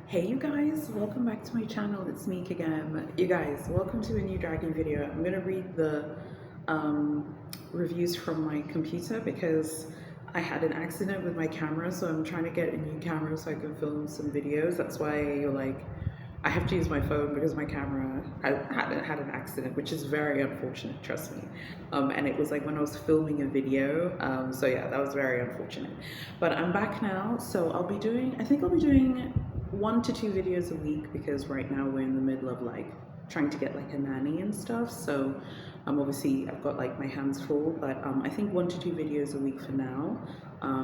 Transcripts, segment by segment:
Hey you guys, welcome back to my channel. It's Meek again. You guys, welcome to a new dragging video. I'm gonna read the reviews from my computer because I had an accident with my camera, so I'm trying to get a new camera so I can film some videos. That's why you're like, I have to use my phone because my camera had an accident, which is very unfortunate, trust me. And it was like when I was filming a video. So yeah, that was very unfortunate. But I'm back now, so I think I'll be doing 1 to 2 videos a week because right now we're in the middle of like trying to get like a nanny and stuff. So obviously I've got like my hands full, but I think 1 to 2 videos a week for now.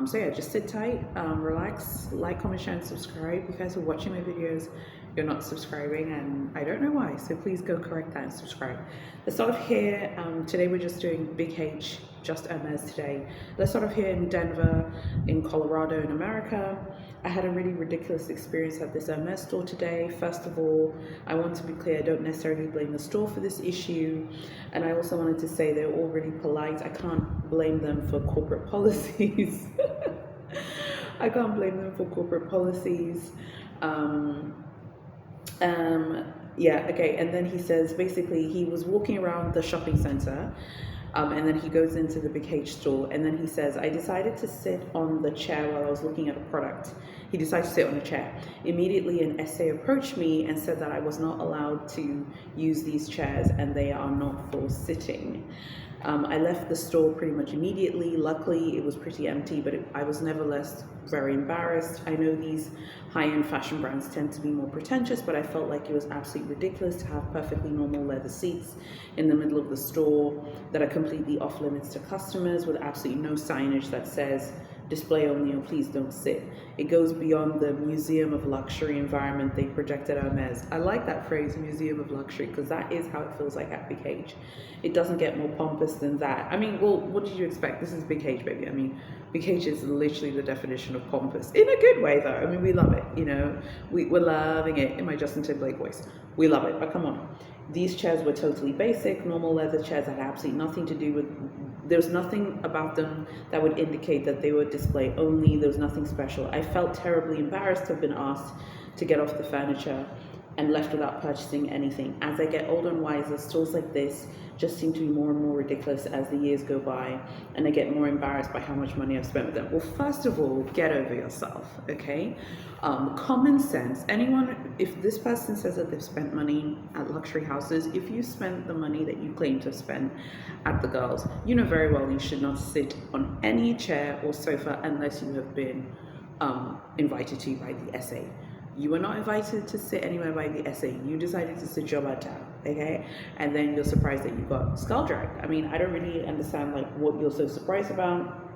So yeah, just sit tight, relax, like, comment, share, and subscribe. You guys are watching my videos, you're not subscribing, and I don't know why, so please go correct that and subscribe. Let's start off here. Today we're just doing Big H, just Hermes today. Let's start off here in Denver, in Colorado, in America. I had a really ridiculous experience at this Hermes store today. First of all, I want to be clear, I don't necessarily blame the store for this issue. And I also wanted to say they're all really polite. I can't blame them for corporate policies. I can't blame them for corporate policies. Yeah, okay, and then he says basically he was walking around the shopping center, and then he goes into the Big H store, and then he says, I decided to sit on the chair while I was looking at a product. He decided to sit on a chair. Immediately an SA approached me and said that I was not allowed to use these chairs and they are not for sitting. I left the store pretty much immediately. Luckily, it was pretty empty, but I was nevertheless very embarrassed. I know these high-end fashion brands tend to be more pretentious, but I felt like it was absolutely ridiculous to have perfectly normal leather seats in the middle of the store that are completely off limits to customers with absolutely no signage that says display only or please don't sit. It goes beyond the museum of luxury environment they projected Hermes. I like that phrase, museum of luxury, because that is how it feels like at Big H. It doesn't get more pompous than that. I mean, well, what did you expect? This is Big H, baby. I mean, Big H is literally the definition of pompous, in a good way though. I mean, we love it, you know, we're loving it. In my Justin Timberlake voice, we love it, but come on. These chairs were totally basic, normal leather chairs that had absolutely nothing to do with, there's nothing about them that would indicate that they were display only. There was nothing special. I felt terribly embarrassed to have been asked to get off the furniture and left without purchasing anything. As I get older and wiser, stores like this just seem to be more and more ridiculous as the years go by, and I get more embarrassed by how much money I've spent with them. Well, first of all, get over yourself, okay? Common sense. Anyone, if this person says that they've spent money at luxury houses, if you spent the money that you claim to have spent at the girls, you know very well you should not sit on any chair or sofa unless you have been invited to by the SA. You were not invited to sit anywhere by the SA. You decided to sit your butt down, okay? And then you're surprised that you got skull dragged. I mean, I don't really understand like what you're so surprised about.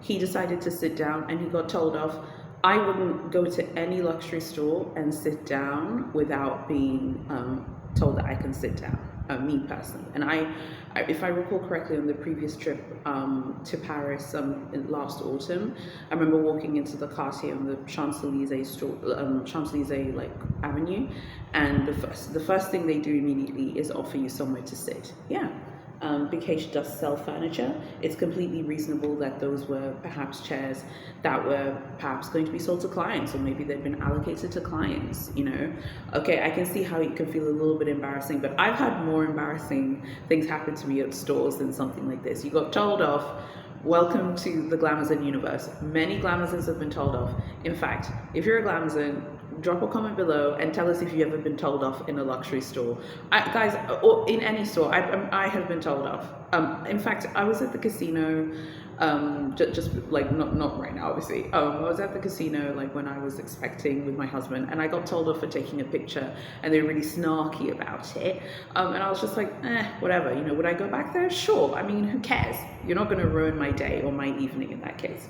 He decided to sit down and he got told off. I wouldn't go to any luxury store and sit down without being told that I can sit down, me personally. And I, if I recall correctly, on the previous trip to Paris last autumn, I remember walking into the Cartier on the Champs-Élysées store, Champs-Élysées like Avenue, and the first thing they do immediately is offer you somewhere to sit. Yeah. Big H does sell furniture. It's completely reasonable that those were perhaps chairs that were perhaps going to be sold to clients, or maybe they've been allocated to clients, you know. Okay, I can see how it can feel a little bit embarrassing, but I've had more embarrassing things happen to me at stores than something like this. You got told off. Welcome to the Glamazon universe. Many Glamazons have been told off. In fact, if you're a Glamazon, drop a comment below and tell us if you've ever been told off in a luxury store. Guys, or in any store, I have been told off. In fact, I was at the casino, just like, not right now, obviously. I was at the casino like when I was expecting with my husband, and I got told off for taking a picture, and they were really snarky about it. And I was just like, whatever, you know, would I go back there? Sure. I mean, who cares? You're not gonna ruin my day or my evening in that case.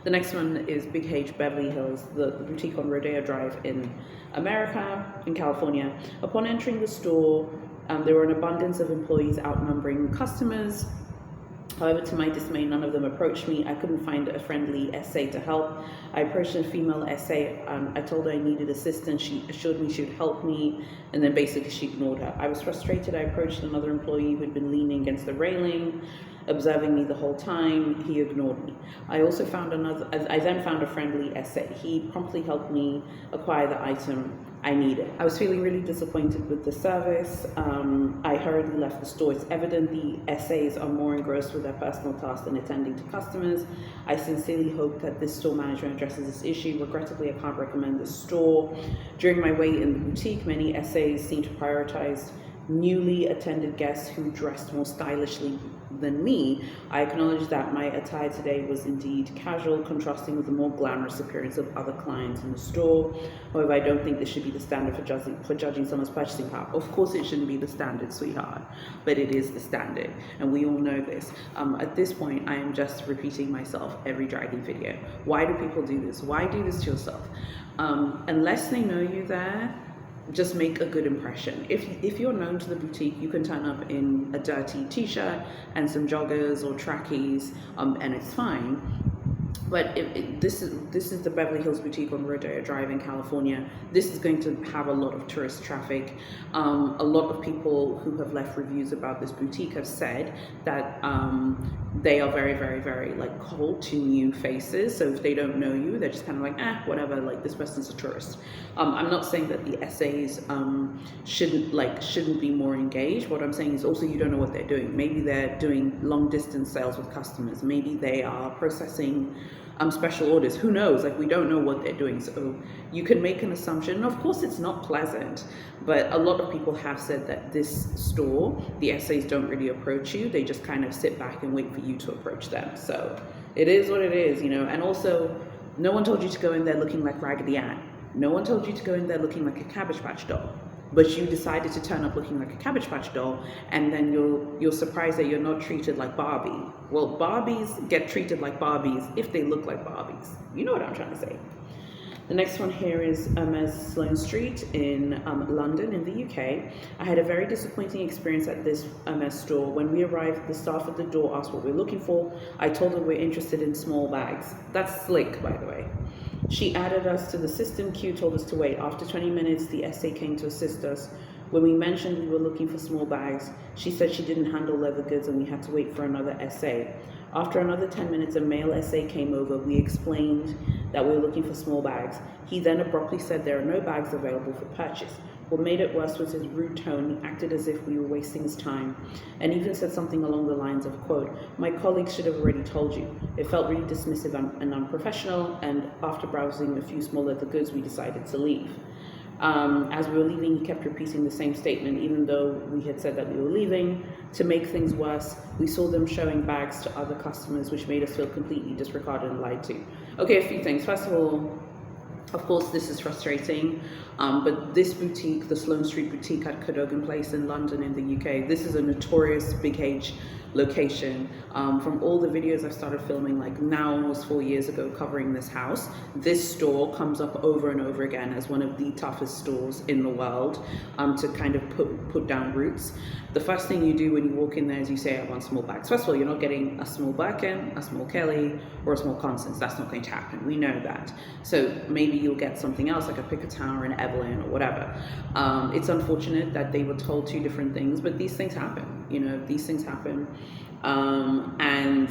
The next one is Big H, Beverly Hills, the boutique on Rodeo Drive in America, in California. Upon entering the store, there were an abundance of employees outnumbering customers. However, to my dismay, none of them approached me. I couldn't find a friendly SA to help. I approached a female SA. I told her I needed assistance. She assured me she would help me, and then basically she ignored her. I was frustrated. I approached another employee who had been leaning against the railing observing me the whole time. He ignored me. I then found a friendly essay. He promptly helped me acquire the item I needed. I was feeling really disappointed with the service. I hurriedly left the store. It's evident the essays are more engrossed with their personal tasks than attending to customers. I sincerely hope that this store management addresses this issue. Regrettably, I can't recommend this store. During my wait in the boutique, many essays seem to prioritize newly attended guests who dressed more stylishly than me. I acknowledge that my attire today was indeed casual, contrasting with the more glamorous appearance of other clients in the store. However, I don't think this should be the standard for judging someone's purchasing power. Of course it shouldn't be the standard, sweetheart, but it is the standard, and we all know this. At this point, I am just repeating myself every dragging video. Why do people do this? Why do this to yourself? Unless they know you there, just make a good impression. If you're known to the boutique, you can turn up in a dirty t-shirt and some joggers or trackies, and it's fine. But this is the Beverly Hills boutique on Rodeo Drive in California. This is going to have a lot of tourist traffic. A lot of people who have left reviews about this boutique have said that they are very, very, very like cold to new faces. So if they don't know you, they're just kind of like, whatever, like this person's a tourist. I'm not saying that the essays shouldn't be more engaged. What I'm saying is also you don't know what they're doing. Maybe they're doing long distance sales with customers. Maybe they are processing special orders. Who knows? Like, we don't know what they're doing. So you can make an assumption. Of course, it's not pleasant, but a lot of people have said that this store, the essays don't really approach you. They just kind of sit back and wait for you to approach them. So it is what it is, you know. And also, no one told you to go in there looking like Raggedy Ann. No one told you to go in there looking like a Cabbage Patch doll. But you decided to turn up looking like a Cabbage Patch doll, and then you're surprised that you're not treated like Barbie. Well, Barbies get treated like Barbies if they look like Barbies. You know what I'm trying to say. The next one here is Hermes Sloan Street in London in the UK. I had a very disappointing experience at this Hermes store. When we arrived, the staff at the door asked what we're looking for. I told them we're interested in small bags. That's slick, by the way. She added us to the system queue, told us to wait. After 20 minutes, the SA came to assist us. When we mentioned we were looking for small bags, she said she didn't handle leather goods and we had to wait for another SA. After another 10 minutes, a male SA came over. We explained that we were looking for small bags. He then abruptly said there are no bags available for purchase. What made it worse was his rude tone. He acted as if we were wasting his time, and even said something along the lines of, quote, "My colleagues should have already told you." It felt really dismissive and unprofessional, and after browsing a few small leather goods, we decided to leave. As we were leaving, he kept repeating the same statement, even though we had said that we were leaving. To make things worse, we saw them showing bags to other customers, which made us feel completely disregarded and lied to. Okay, a few things. First of all, of course, this is frustrating, but this boutique, the Sloan Street boutique at Cadogan Place in London in the UK, this is a notorious Big H location. From all the videos I've started filming, like now almost 4 years ago, covering this house, this store comes up over and over again as one of the toughest stores in the world to kind of put down roots. The first thing you do when you walk in there is you say, "I want small bags." First of all, you're not getting a small Birkin, a small Kelly, or a small Constance. That's not going to happen. We know that. So maybe you'll get something else like a Picotin or an Evelyn or whatever. It's unfortunate that they were told two different things, but these things happen. You know, these things happen. And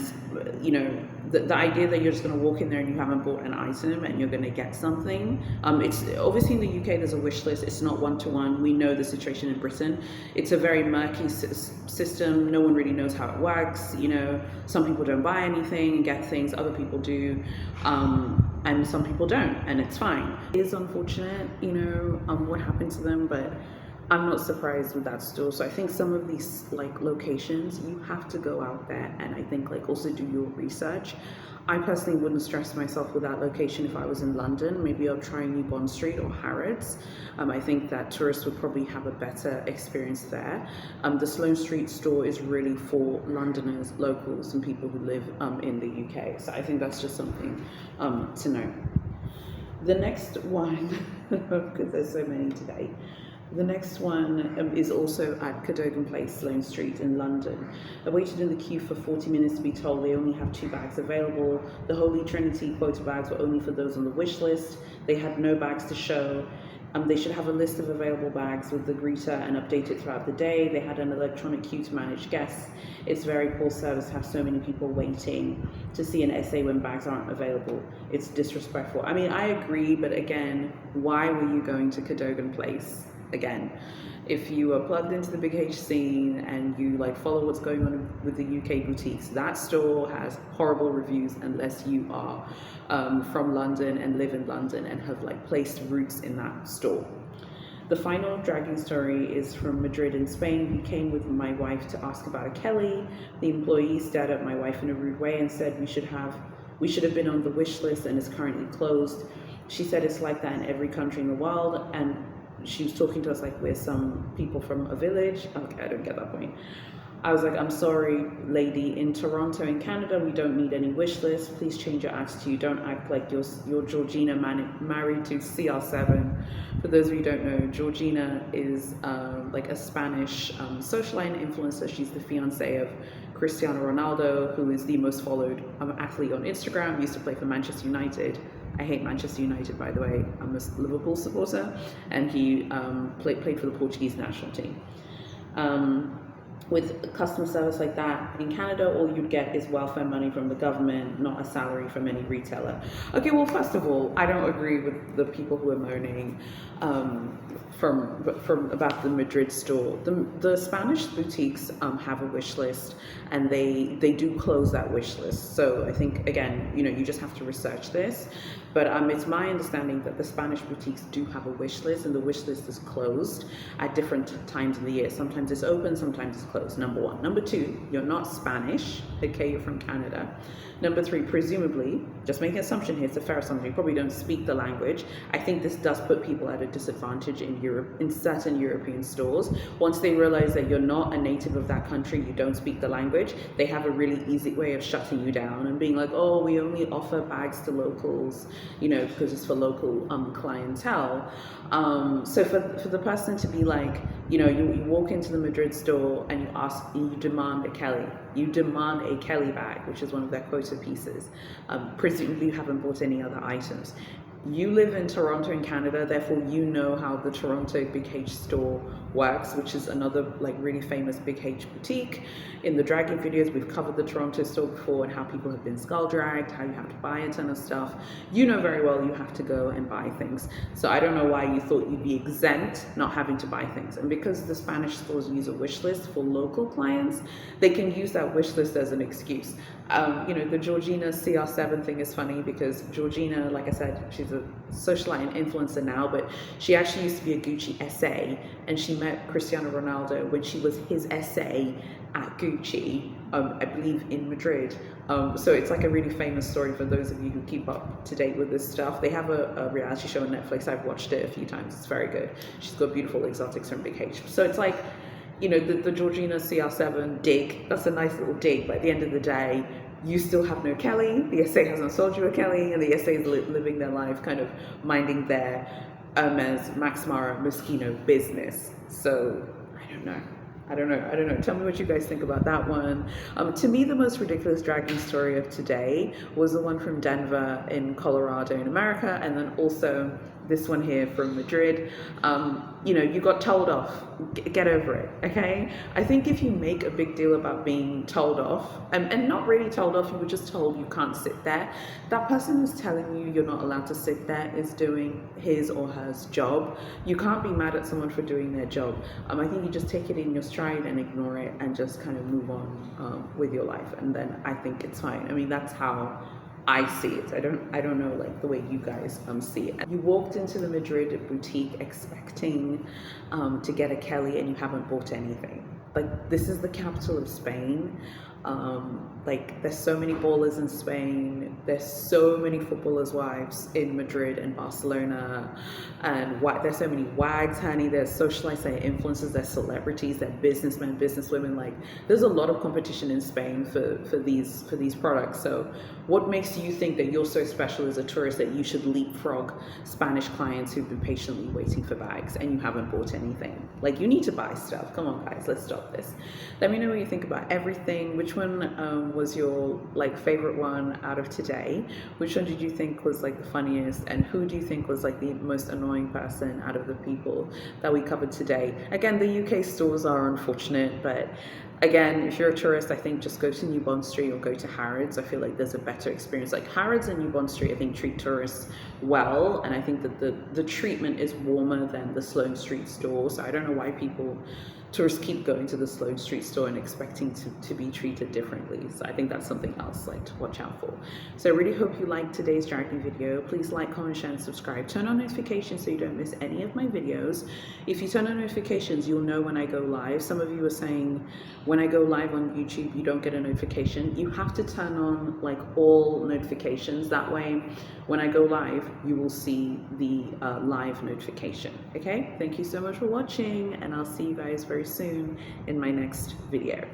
you know, the idea that you're just going to walk in there and you haven't bought an item and you're going to get something, it's obviously in the UK there's a wish list. It's not one-to-one. We know the situation in Britain. It's a very murky system. No one really knows how it works. You know, some people don't buy anything and get things, other people do, and some people don't, and it's fine. It is unfortunate, you know, what happened to them, but I'm not surprised with that store. So I think some of these like locations, you have to go out there and I think like also do your research. I personally wouldn't stress myself with that location if I was in London. Maybe I'll try New Bond Street or Harrods. I think that tourists would probably have a better experience there. The Sloan Street store is really for Londoners, locals, and people who live in the UK. So I think that's just something to know. The next one, because there's so many today. The next one is also at Cadogan Place, Sloan Street in London. I waited in the queue for 40 minutes to be told they only have 2 bags available. The Holy Trinity quota bags were only for those on the wish list. They had no bags to show. They should have a list of available bags with the greeter and update it throughout the day. They had an electronic queue to manage guests. It's very poor service to have so many people waiting to see an essay when bags aren't available. It's disrespectful. I mean, I agree, but again, why were you going to Cadogan Place again? If you are plugged into the big H scene and you like follow what's going on with the UK boutiques, that store has horrible reviews unless you are from London and live in London and have like placed roots in that store. The final dragging story is from Madrid in Spain. We came with my wife to ask about a Kelly. The employee stared at my wife in a rude way and said we should have been on the wish list and it's currently closed. She said it's like that in every country in the world, and she was talking to us like we're some people from a village. Okay, I don't get that point. I was like, I'm sorry, lady, in Toronto, in Canada, we don't need any wish lists. Please change your attitude. Don't act like you're Georgina married to CR7. For those of you who don't know, Georgina is like a Spanish socialite influencer. She's the fiance of Cristiano Ronaldo, who is the most followed athlete on Instagram, used to play for Manchester United. I hate Manchester United, by the way. I'm a Liverpool supporter, and he played for the Portuguese national team. With customer service like that in Canada, all you'd get is welfare money from the government, not a salary from any retailer. Okay, well, first of all, I don't agree with the people who are moaning from about the Madrid store. The Spanish boutiques have a wish list, and they do close that wish list. So I think, again, you just have to research this. But it's my understanding that the Spanish boutiques do have a wish list, and the wish list is closed at different times of the year. Sometimes it's open, sometimes it's closed, number one. Number two, you're not Spanish, okay, you're from Canada. Number three, presumably, just making an assumption here, it's a fair assumption, you probably don't speak the language. I think this does put people at a disadvantage in Europe, in certain European stores. Once they realize that you're not a native of that country, you don't speak the language, they have a really easy way of shutting you down and being like, oh, we only offer bags to locals, because it's for local clientele. So for the person to be like, you walk into the Madrid store and you demand a Kelly. You demand a Kelly bag, which is one of their quota pieces. Presumably you haven't bought any other items. You live in Toronto in Canada, therefore you know how the Toronto Big H store works, which is another like really famous Big H boutique. In the dragging videos, we've covered the Toronto store before and how people have been skull dragged, how you have to buy a ton of stuff. You know very well you have to go and buy things. So I don't know why you thought you'd be exempt not having to buy things. And because the Spanish stores use a wish list for local clients, they can use that wish list as an excuse. The Georgina CR7 thing is funny because Georgina, like I said, she's a socialite and influencer now, but she actually used to be a Gucci SA, and she met Cristiano Ronaldo when she was his SA at Gucci, I believe in Madrid. So it's like a really famous story for those of you who keep up to date with this stuff. They have a reality show on Netflix. I've watched it a few times. It's very good. She's got beautiful exotics from Big H. So it's like, the Georgina CR7 dig, that's a nice little dig, but at the end of the day, you still have no Kelly, the SA hasn't sold you a Kelly, and the SA is living their life kind of minding their Hermes, Max Mara, Moschino business. So, I don't know. Tell me what you guys think about that one. To me, the most ridiculous dragging story of today was the one from Denver in Colorado in America, and then also this one here from Madrid. You got told off. Get over it, okay? I think if you make a big deal about being told off, and not really told off, you were just told you can't sit there, that person who's telling you you're not allowed to sit there is doing his or her job. You can't be mad at someone for doing their job. I think you just take it in your stride and ignore it and just kind of move on with your life, and then I think it's fine. I mean, that's how I see it. I don't know like the way you guys see it. You walked into the Madrid boutique expecting to get a Kelly and you haven't bought anything. Like, this is the capital of Spain. There's so many ballers in Spain, there's so many footballers' wives in Madrid and Barcelona, and there's so many wags, honey, there's socialites, there's influencers, there's celebrities, there's businessmen, businesswomen. Like, there's a lot of competition in Spain for these products. So what makes you think that you're so special as a tourist that you should leapfrog Spanish clients who've been patiently waiting for bags and you haven't bought anything? Like, you need to buy stuff. Come on, guys, let's stop this. Let me know what you think about everything. Which which one was your like favorite one out of today? Which one did you think was like the funniest, and who do you think was like the most annoying person out of the people that we covered today? Again, the UK stores are unfortunate, but again, if you're a tourist, I think just go to New Bond Street or go to Harrods. I feel like there's a better experience. Like Harrods and New Bond Street, I think treat tourists well, and I think that the treatment is warmer than the Sloan Street store. So I don't know why tourists keep going to the Sloan Street store and expecting to be treated differently. So I think that's something else like to watch out for. So I really hope you liked today's journey video. Please like, comment, share, and subscribe. Turn on notifications so you don't miss any of my videos. If you turn on notifications, you'll know when I go live. Some of you are saying when I go live on YouTube, you don't get a notification. You have to turn on like all notifications. That way, when I go live, you will see the live notification. Okay, thank you so much for watching, and I'll see you guys very soon in my next video.